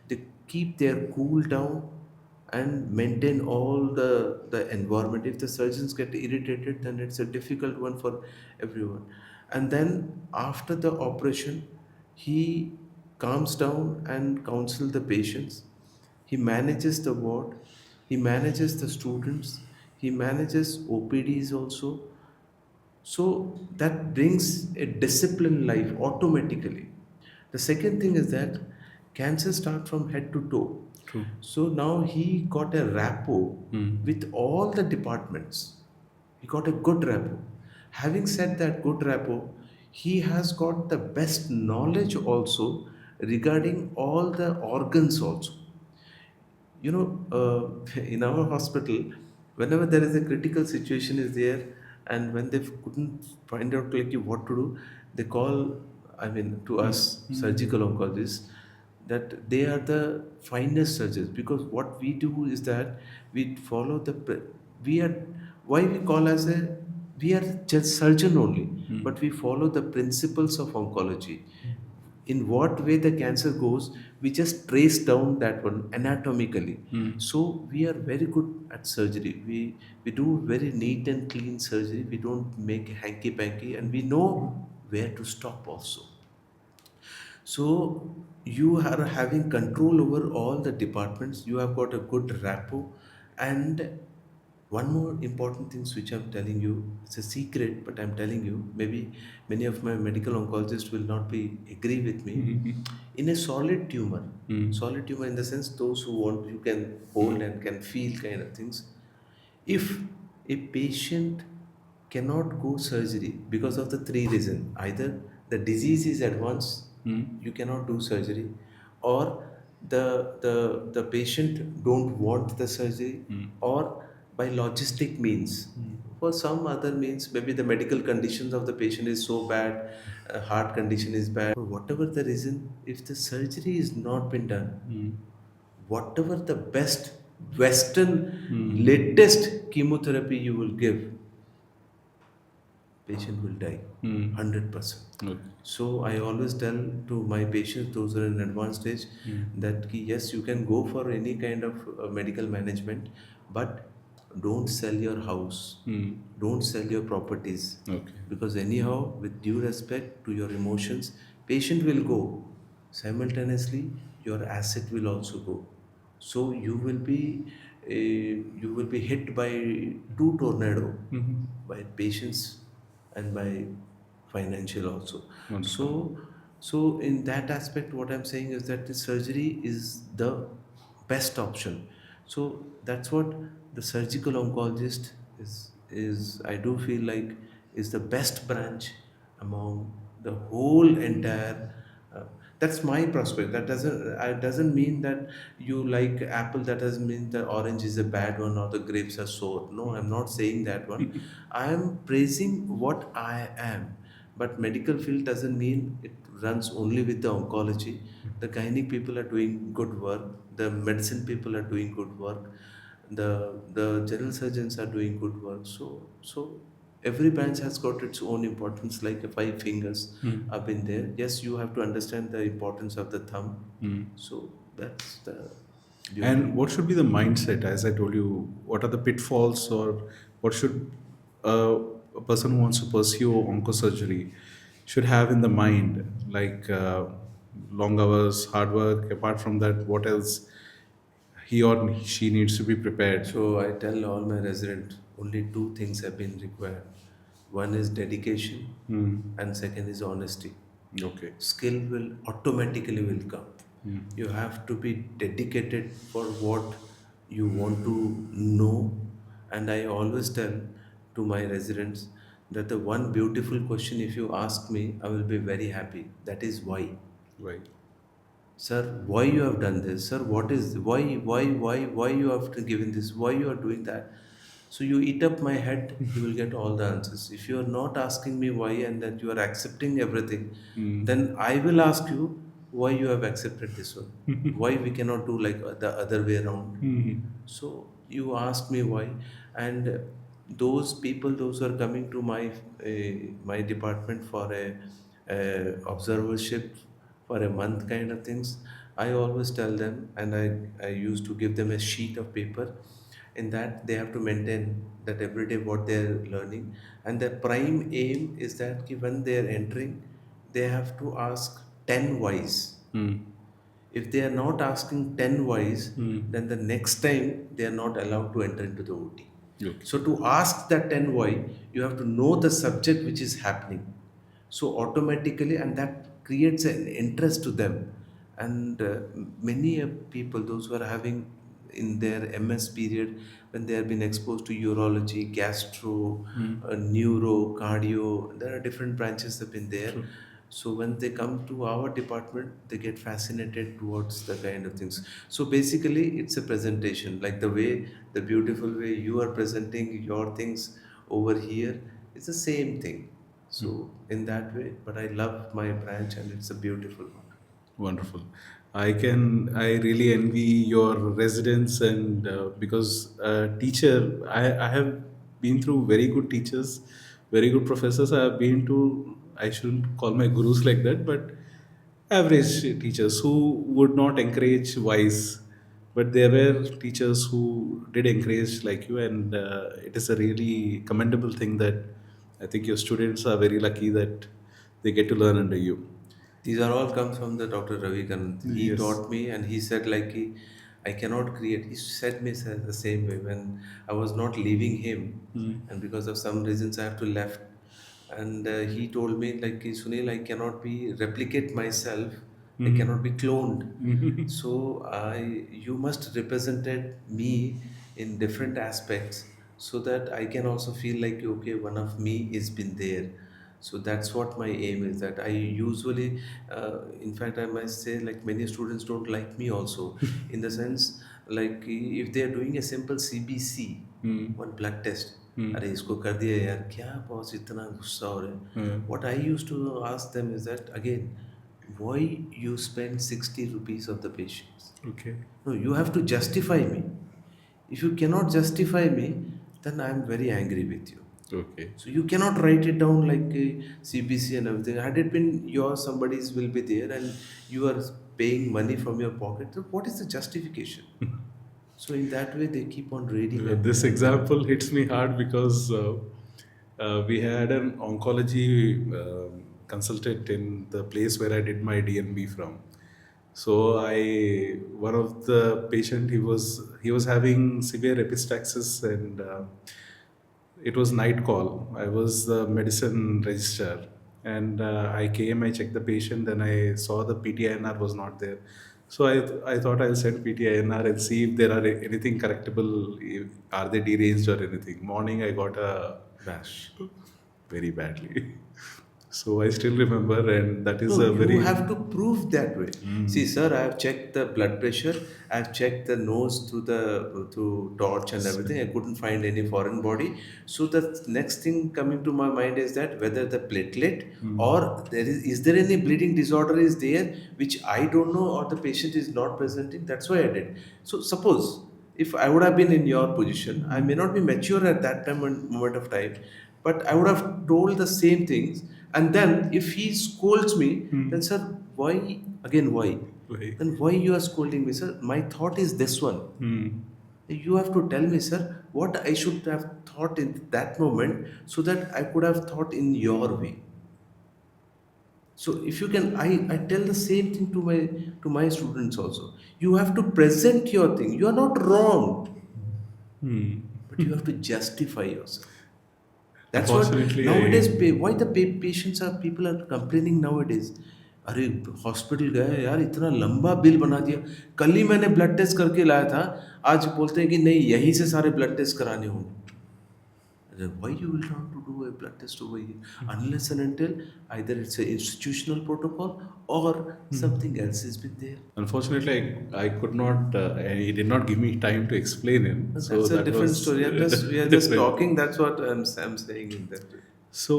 they keep their cool down and maintain all the environment. If the surgeons get irritated, then it's a difficult one for everyone. And then after the operation, he calms down and counsel the patients. He manages the ward, he manages the students, he manages OPDs also. So that brings a disciplined life automatically. The second thing is that cancer starts from head to toe. True. So now he got a rapport Mm. with all the departments. He got a good rapport. Having said that good rapport, he has got the best knowledge also regarding all the organs also. In our hospital, whenever there is a critical situation is there, and when they couldn't find out like what to do, they call, I mean, to us surgical oncologists, that they are the finest surgeons, because what we do is that we follow we are, why we call as a, we are just surgeon only, but we follow the principles of oncology. In what way the cancer goes, we just trace down that one anatomically. So we are very good at surgery. We do very neat and clean surgery. We don't make hanky panky, and we know where to stop also. So you are having control over all the departments. You have got a good rapport. And one more important thing which I'm telling you, it's a secret, but I'm telling you, maybe many of my medical oncologists will not be agree with me. In a solid tumor in the sense those who want, you can hold and can feel kind of things. If a patient cannot go surgery because of the three reasons, either the disease is advanced, you cannot do surgery, or the patient don't want the surgery, or by logistic means, for some other means, maybe the medical conditions of the patient is so bad, heart condition is bad, for whatever the reason, if the surgery is not been done, whatever the best western latest chemotherapy you will give, patient will die 100%. Okay. So I always tell to my patients, those who are in advanced stage, that yes, you can go for any kind of medical management, but don't sell your house, don't sell your properties, Okay. because anyhow, with due respect to your emotions, patient will go, simultaneously your asset will also go. So you will be hit by two tornado, by patients and by financial also. Wonderful. So in that aspect, what I'm saying is that the surgery is the best option. So that's what the surgical oncologist is I do feel like is the best branch among the whole entire. That's my prospect. That doesn't mean that you like apple. That doesn't mean the orange is a bad one or the grapes are sour. No, I'm not saying that one. I am praising what I am. But medical field doesn't mean it runs only with the oncology. The gynec people are doing good work. The medicine people are doing good work. The general surgeons are doing good work. So every branch has got its own importance, like five fingers have been there. Yes, you have to understand the importance of the thumb. So that's the And beauty. what should be the mindset? As I told you, what are the pitfalls, or what should a person who wants to pursue oncosurgery should have in the mind? Like long hours, hard work. Apart from that, what else he or she needs to be prepared? So I tell all my residents only two things have been required. One is dedication, and second is honesty. Okay. Skill will automatically will come. You have to be dedicated for what you want to know. And I always tell to my residents that the one beautiful question, if you ask me, I will be very happy. That is why. Right. Sir, why you have done this? Sir, what is why you have given this? Why you are doing that? So you eat up my head, you will get all the answers. If you are not asking me why and that you are accepting everything, then I will ask you, why you have accepted this one? Why we cannot do like the other way around? So you ask me why, and those people, those who are coming to my department for a observership for a month kind of things, I always tell them, and I used to give them a sheet of paper. In that, they have to maintain that every day what they're learning, and the prime aim is that when they're entering, they have to ask 10 whys. If they are not asking 10 whys, then the next time they are not allowed to enter into the OT. Okay. So to ask that 10 why, you have to know the subject which is happening. So automatically, and that creates an interest to them. And many people, those who are having in their MS period, when they have been exposed to urology, gastro, neuro, cardio, there are different branches have been there. True. So when they come to our department, they get fascinated towards the kind of things. So basically, it's a presentation, like the beautiful way you are presenting your things over here. It's the same thing. So in that way, but I love my branch, and it's a beautiful one. Wonderful. I really envy your residents, and because teacher, I have been through very good teachers, very good professors. I have been to, I shouldn't call my gurus like that, but average teachers who would not encourage wise, but there were teachers who did encourage like you, and it is a really commendable thing that I think your students are very lucky that they get to learn under you. These are all come from the Dr. Ravi Kanant. He Yes. taught me, and he said like I cannot create. He said me the same way when I was not leaving him, and because of some reasons I have to left. And he told me like Sunil, I cannot be replicate myself. I cannot be cloned. So you must represented me in different aspects so that I can also feel like okay, one of me is been there. So that's what my aim is, that I usually in fact I must say like many students don't like me also, in the sense like if they are doing a simple CBC, one blood test, अरे इसको कर दिया यार, क्या boss इतना गुस्सा हो रहे हैं. What I used to ask them is that again, why you spend 60 rupees of the patients? Okay. No, you have to justify me. If you cannot justify me, then I am very angry with you. Okay. So you cannot write it down like CBC and everything. Had it been yours, somebody's will be there, and you are paying money from your pocket. So what is the justification? So in that way, they keep on reading This example hits me hard because we had an oncology consultant in the place where I did my DNB from. So one of the patient, he was having severe epistaxis, and it was night call. I was the medicine registrar, and I came, I checked the patient, then I saw the PTINR was not there. So I thought I'll send PTINR and see if there are anything correctable, are they deranged or anything. Morning I got a rash very badly. So I still remember, and that is No, a you very have to prove that way. See, sir, I have checked the blood pressure. I have checked the nose through torch and everything. I couldn't find any foreign body. So the next thing coming to my mind is that whether the platelet or is there any bleeding disorder is there which I don't know, or the patient is not presenting. That's why I did. So suppose if I would have been in your position, I may not be mature at that time and moment of time, but I would have told the same things. And then if he scolds me, then sir, why again why? way. Then why you are scolding me, sir? My thought is this one. You have to tell me, sir, what I should have thought in that moment so that I could have thought in your way. So if you can, I tell the same thing to my students also. You have to present your thing. You are not wrong, but you have to justify yourself. That's what Unfortunately, nowadays. Why the patients are people are complaining nowadays. अरे hospital गए यार, इतना लंबा bill बना दिया. कल ही मैंने blood test करके लाया था, आज बोलते हैं कि नहीं यहीं से सारे ब्लड टेस्ट कराने होंगे. Why you will want to do a blood test over here? Unless and until either it's an institutional protocol or something else has been there. unfortunately, I could not. He did not give me time to explain it. That's So a that different was story. We are just different. talking. That's what I'm saying in that way. So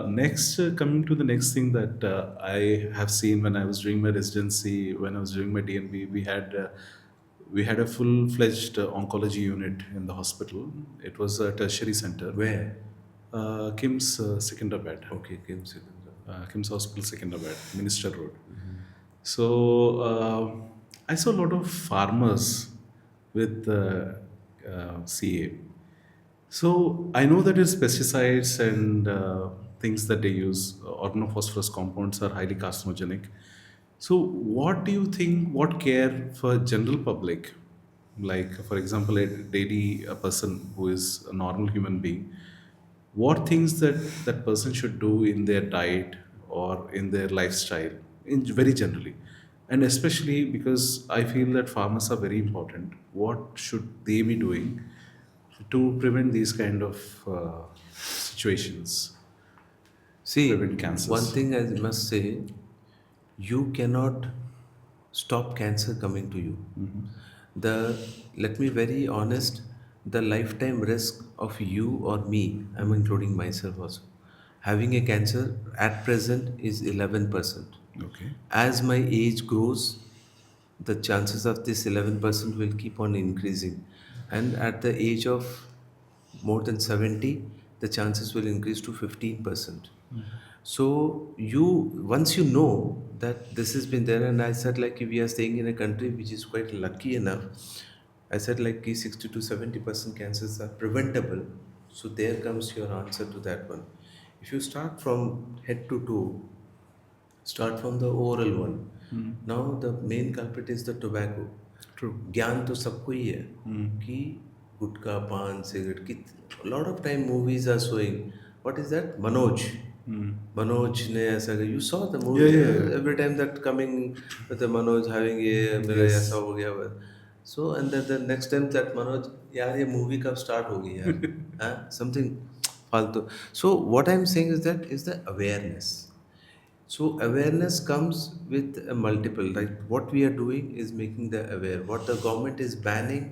next, coming to the next thing that I have seen when I was doing my residency, when I was doing my DNB, we had a full-fledged oncology unit in the hospital. It was a tertiary center, Where? KIMS Secunderabad, Okay, Kim Secondary. KIMS Hospital Secunderabad, Minister Road. So I saw a lot of farmers with CA. So I know that it's pesticides and things that they use, organophosphorus compounds are highly carcinogenic. So what do you think, what care for general public, like for example, a daily a person who is a normal human being, what things that that person should do in their diet or in their lifestyle, in very generally, and especially because I feel that farmers are very important. What should they be doing to prevent these kind of situations, See, prevent one cancers? thing I must say, you cannot stop cancer coming to you. The Let me very honest, the lifetime risk of you or me, I'm including myself also, having a cancer at present is 11%. Okay. As my age grows, the chances of this 11% will keep on increasing. And at the age of more than 70, the chances will increase to 15%. So you once you know that this has been there, and I said like we are staying in a country which is quite lucky enough. I said like 60 to 70% cancers are preventable. So there comes your answer to that one. If you start from head to toe, start from the oral one. Now the main culprit is the tobacco. True. ज्ञान तो सबको ही है कि गुटखा paan cigarette की lot of time movies are showing what is that Manoj Manoj ने ऐसा you saw the Yeah, movie yeah, yeah. Every time that coming the Manoj having ये मेरा ऐसा Yes. हो गया so and the next time that Manoj यार ये मूवी कब स्टार्ट होगी यार हाँ समथिंग फालतू so what I am saying is the awareness so awareness comes with a multiple. Like what we are doing is making the aware. What the government is banning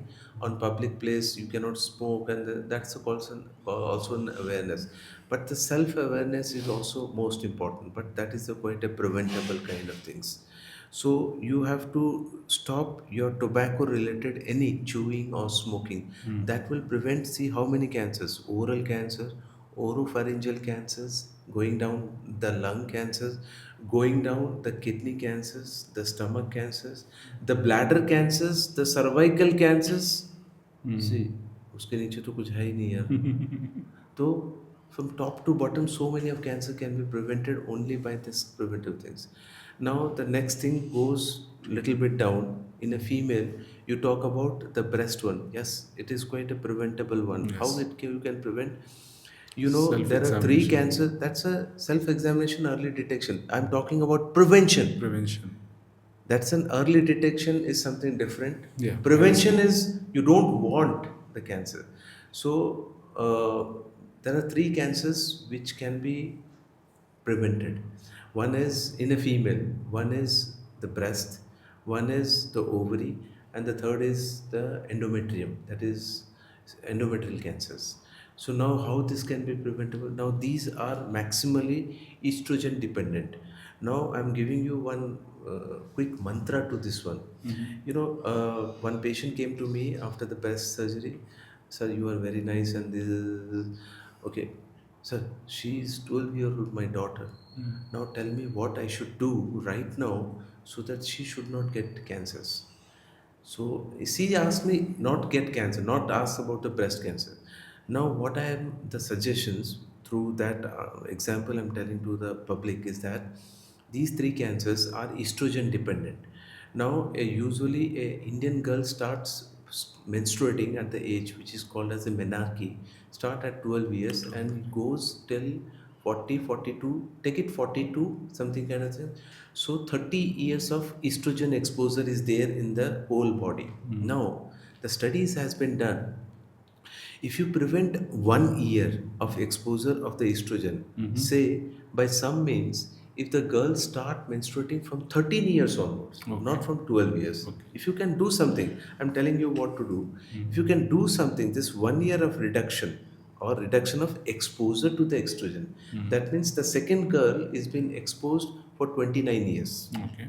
on public place, you cannot smoke, and that's also an awareness. But the self awareness is also most important. But that is a quite a preventable kind of things. So you have to stop your tobacco related any chewing or smoking. That will prevent. See how many cancers: oral cancer, oropharyngeal cancers, going down the lung cancers, going down the kidney cancers, the stomach cancers, the bladder cancers, the cervical cancers. See, उसके नीचे तो कुछ है ही नहीं यार. So from top to bottom, so many of cancer can be prevented only by this preventive things. Now the next thing goes little bit down. In a female, you talk about the breast one. Yes, it is quite a preventable one. How Yes. you can prevent? You know, Self there are three examination, cancers. That's a self-examination, early detection. I'm talking about prevention. prevention. That's an early detection is something different. Yeah, I Prevention understand. is you don't want the cancer. So there are three cancers which can be prevented. One is in a female, one is the breast, one is the ovary, and the third is the endometrium, that is endometrial cancers. So now how this can be preventable? Now these are maximally estrogen dependent. Now I'm giving you one quick mantra to this one. You know, one patient came to me after the breast surgery. Sir, you are very nice, and this is okay. Sir, she is 12-year-old, my daughter. Now tell me what I should do right now so that she should not get cancers. So she asked me not get cancer, not ask about the breast cancer. Now, what I am the suggestions through that example I'm telling to the public is that these three cancers are estrogen dependent. Now, usually a Indian girl starts menstruating at the age which is called as a menarche, start at 12 years and goes till 40, 42, take it 42, something kind of thing. So 30 years of estrogen exposure is there in the whole body. Now, the studies has been done. If you prevent 1 year of exposure of the estrogen, say by some means, if the girls start menstruating from 13 years onwards, Okay. not from 12 years, Okay. if you can do something, I'm telling you what to do. If you can do something, this 1 year of reduction or reduction of exposure to the estrogen. That means the second girl is been exposed for 29 years. Okay.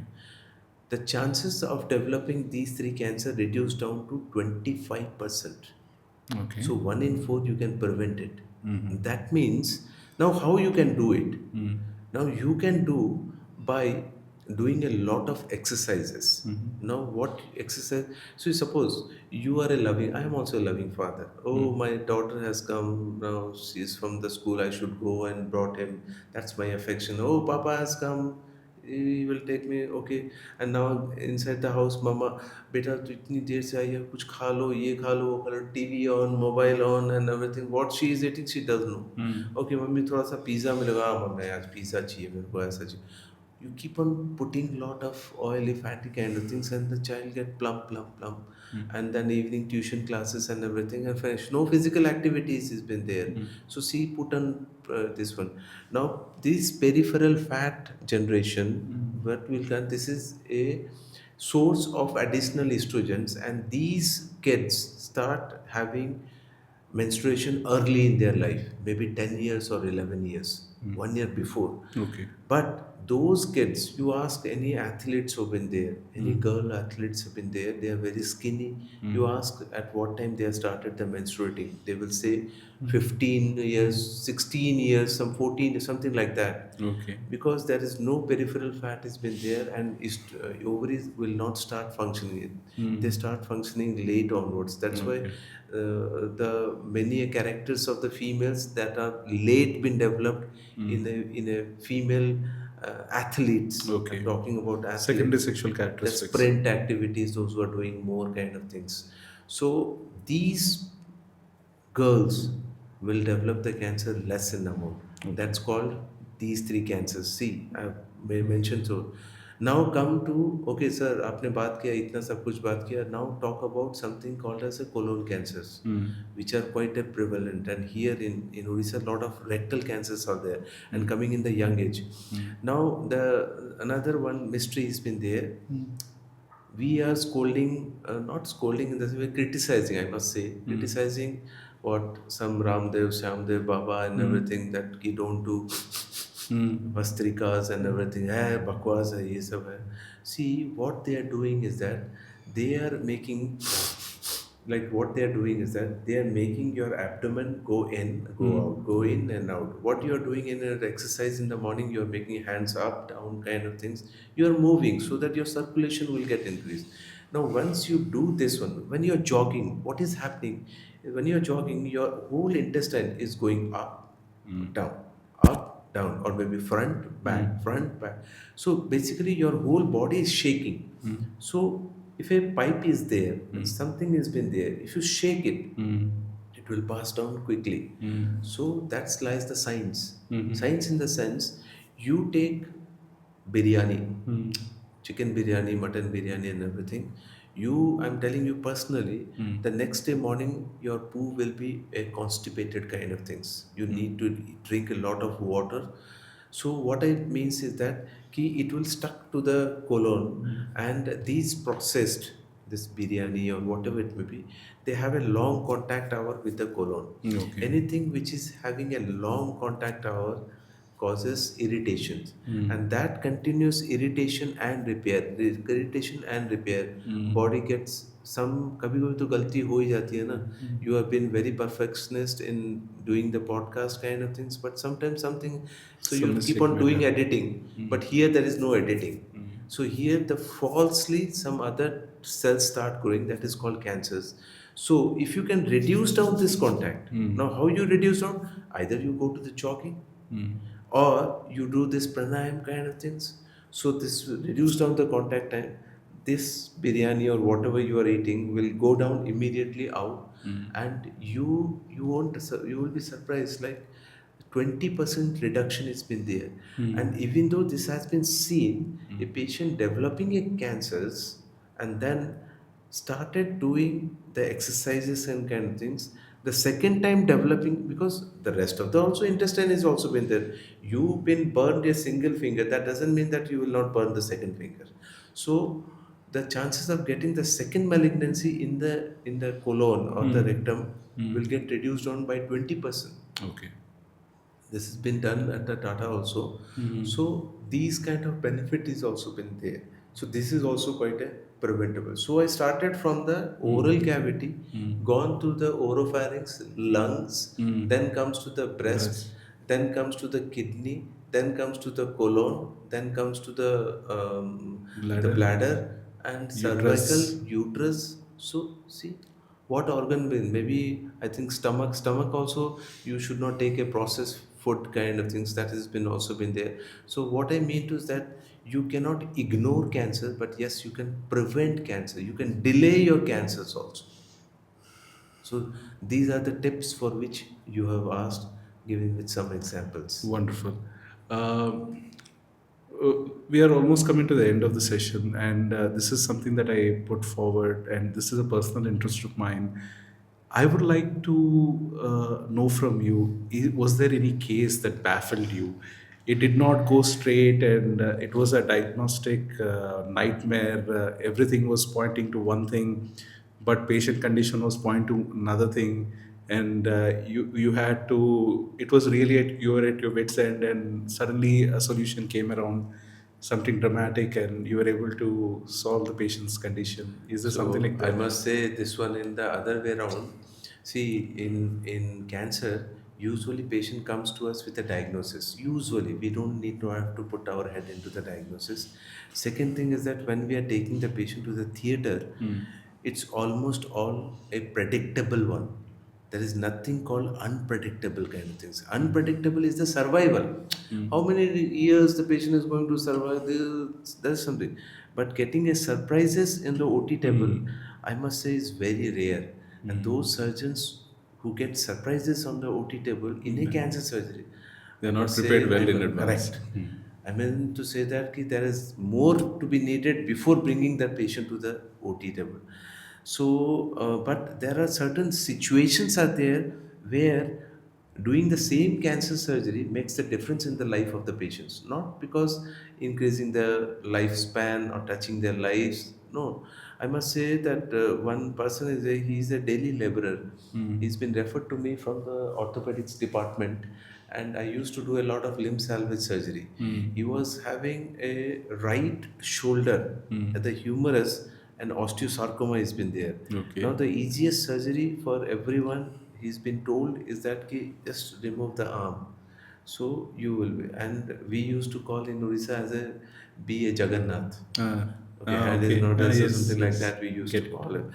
The chances of developing these three cancer reduced down to 25%. Okay. So 1 in 4 you can prevent it. That means now how you can do it? Now you can do by doing a lot of exercises. Now what exercise? So suppose you are a loving, I am also a loving father. Oh, my daughter has come now, she's from the school, I should go and brought him. That's my affection. Oh, Papa has come, he will take me, okay. And now inside the house, mama, beta tu itni देर से आई है कुछ खा लो ये खा लो वो खा लो TV on mobile on and everything what she is eating she does know okay mummy थोड़ा सा पिज्ज़ा मिलेगा मम्मी आज पिज्ज़ा चाहिए मेरे को ऐसा चाहिए you keep on putting lot of oily fatty kind of things and the child get plump plump plump and then evening tuition classes and everything and finish no physical activities has been there so see put on this one now this peripheral fat generation what will come this is a source of additional estrogens and these kids start having menstruation early in their life, maybe 10 years or 11 years, 1 year before. Okay. But those kids, you ask any athletes who've been there, any girl athletes have been there, they are very skinny. You ask at what time they have started the menstruating. They will say 15 years, 16 years, some 14, something like that. Okay. Because there is no peripheral fat has been there and ovaries will not start functioning. They start functioning late onwards. That's why Okay. the many characters of the females that are late been developed in a female athletes. I'm Okay. talking about Secondary athletes, sexual the characteristics. sprint activities, those who are doing more kind of things. So these girls will develop the cancer less in amount. Okay. That's called these three cancers. See, I mentioned so. Now come to okay, sir. आपने बात किया इतना सब कुछ बात किया. Now talk about something called as a colon cancers, which are quite a prevalent. And here in Odisha, a lot of rectal cancers are there and coming in the young age. Now the another one mystery has been there we are scolding, not scolding in the way, criticizing, I must say, criticizing what some Ramdev, Shyamdev, Baba and everything that he don't do vastrikas and everything. Hey, bakwas hai, ye sab hai. See, what they are doing is that they are making like what they are doing is that they are making your abdomen go in, go out, go in and out. What you are doing in an exercise in the morning, you are making hands up, down kind of things. You are moving so that your circulation will get increased. Now, once you do this one, when you are jogging, what is happening? When you are jogging, your whole intestine is going up, down, or maybe front, back. So basically, your whole body is shaking. So if a pipe is there and something has been there, if you shake it, it will pass down quickly. So that lies the science. Science in the sense you take biryani, chicken biryani, mutton biryani, and everything. I'm telling you personally, the next day morning, your poo will be a constipated kind of things. You need to drink a lot of water. So what it means is that it will stuck to the colon, and these processed, this biryani or whatever it may be, they have a long contact hour with the colon. Okay. Anything which is having a long contact hour causes irritations and that continuous irritation and repair body gets some कभी कभी तो गलती हो ही जाती है ना you have been very perfectionist in doing the podcast kind of things but sometimes something so Some you keep mistake on may doing happen. editing but here there is no editing so here the falsely some other cells start growing that is called cancers so if you can reduce down this contact now how you reduce down either you go to the jogging or you do this pranayam kind of things. So this will reduce down the contact time. This biryani or whatever you are eating will go down immediately out, and you won't you will be surprised like 20% reduction has been there. And even though this has been seen, a patient developing a cancers and then started doing the exercises and kind of things the second time developing because the rest of the also intestine is also been there you've been burned a single finger that doesn't mean that you will not burn the second finger so the chances of getting the second malignancy in the colon or the rectum will get reduced down by 20%. Okay. This has been done at the Tata also. So these kind of benefit is also been there. So this is also quite a preventable. So I started from the oral cavity, gone to the oropharynx, lungs, then comes to the breast, Breast, then comes to the kidney, then comes to the colon, then comes to the bladder, bladder and cervical, uterus. uterus. So see what organ will maybe I think stomach also you should not take a processed food kind of things that has been also been there. So what I mean to is that you cannot ignore cancer, but yes, you can prevent cancer, you can delay your cancers also. So these are the tips for which you have asked, giving with some examples. Wonderful. We are almost coming to the end of the session, and this is something that I put forward, and this is a personal interest of mine. I would like to know from you: was there any case that baffled you? It did not go straight, and it was a diagnostic nightmare. Everything was pointing to one thing, but patient condition was pointing to another thing, and you had to. It was really you were at your wits end, and suddenly a solution came around, something dramatic, and you were able to solve the patient's condition. Is there something So like I that? must say this one in the other way around. See, in cancer, usually patient comes to us with a diagnosis. Usually, we don't need to have to put our head into the diagnosis. Second thing is that when we are taking the patient to the theater, it's almost all a predictable one. There is nothing called unpredictable kind of things. Unpredictable is the survival. How many years the patient is going to survive? There's something. But getting a surprises in the OT table, I must say, is very rare. And those surgeons who get surprises on the OT table in a cancer surgery, They're I not must prepared say, well in I'm advance. correct. I mean to say that there is more to be needed before bringing that patient to the OT table. So, but there are certain situations are there where doing the same cancer surgery makes the difference in the life of the patients. Not because increasing their lifespan or touching their lives. No, I must say that one person he's a daily laborer. He's been referred to me from the orthopedics department, and I used to do a lot of limb salvage surgery. He was having a right shoulder at the humerus, and osteosarcoma has been there. Now, Okay. the easiest surgery for everyone, he's been told, is that just remove the arm. So you will be. And we used to call in Orissa as a be a Jagannath. Okay, hand is Okay. not as or Yes, something like yes. that we used to Get it. call it.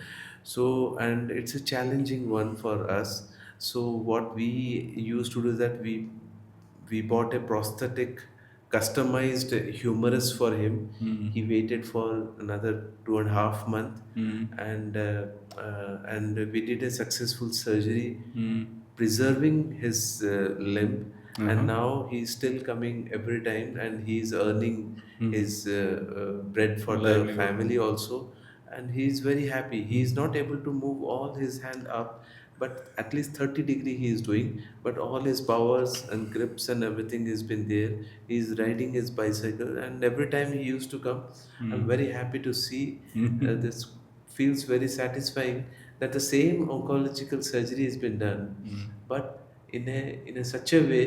So, and it's a challenging one for us. So, what we used to do is that we bought a prosthetic, customized humerus for him. He waited for another 2.5 months, and we did a successful surgery preserving his limb, and Uh-huh. now he's still coming every time, and he's earning his bread for the Livelihood. family also, and he's very happy. He's not able to move all his hand up, but at least 30-degree he is doing, but all his powers and grips and everything has been there. He's riding his bicycle, and every time he used to come, I'm very happy to see. This feels very satisfying that the same oncological surgery has been done, but in a such a way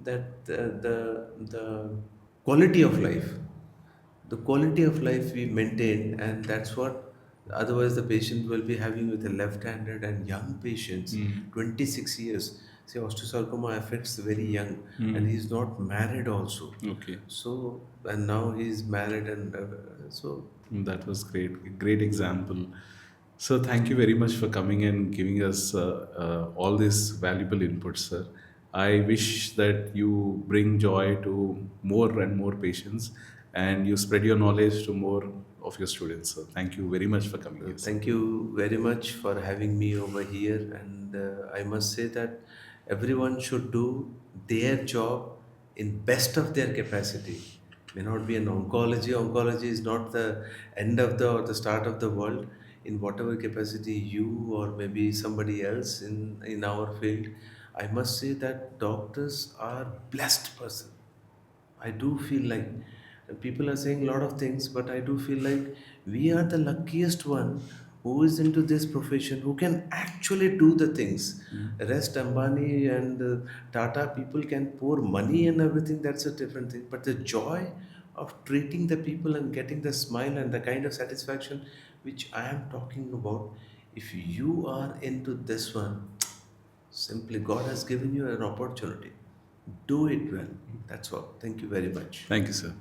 that the quality of life, the quality of life we maintain, and that's what otherwise the patient will be having with a left-handed and young patients, 26 years. See, osteosarcoma affects the very young, and he's not married also. Okay. So, and now he's married, and so That was great. Great example. So thank you very much for coming and giving us all these valuable inputs, sir. I wish that you bring joy to more and more patients, and you spread your knowledge to more of your students. So thank you very much for coming here, sir. thank you very much for having me over here. And I must say that everyone should do their job in best of their capacity. May not be an oncology. Oncology is not the end of the or the start of the world. In whatever capacity you or maybe somebody else in our field, I must say that doctors are blessed person. I do feel like And people are saying a lot of things, but I do feel like we are the luckiest one who is into this profession, who can actually do the things. Rest Ambani and Tata people can pour money and everything, that's a different thing. But the joy of treating the people and getting the smile and the kind of satisfaction which I am talking about, if you are into this one, simply God has given you an opportunity. Do it well. That's all. Thank you very much. Thank you, sir.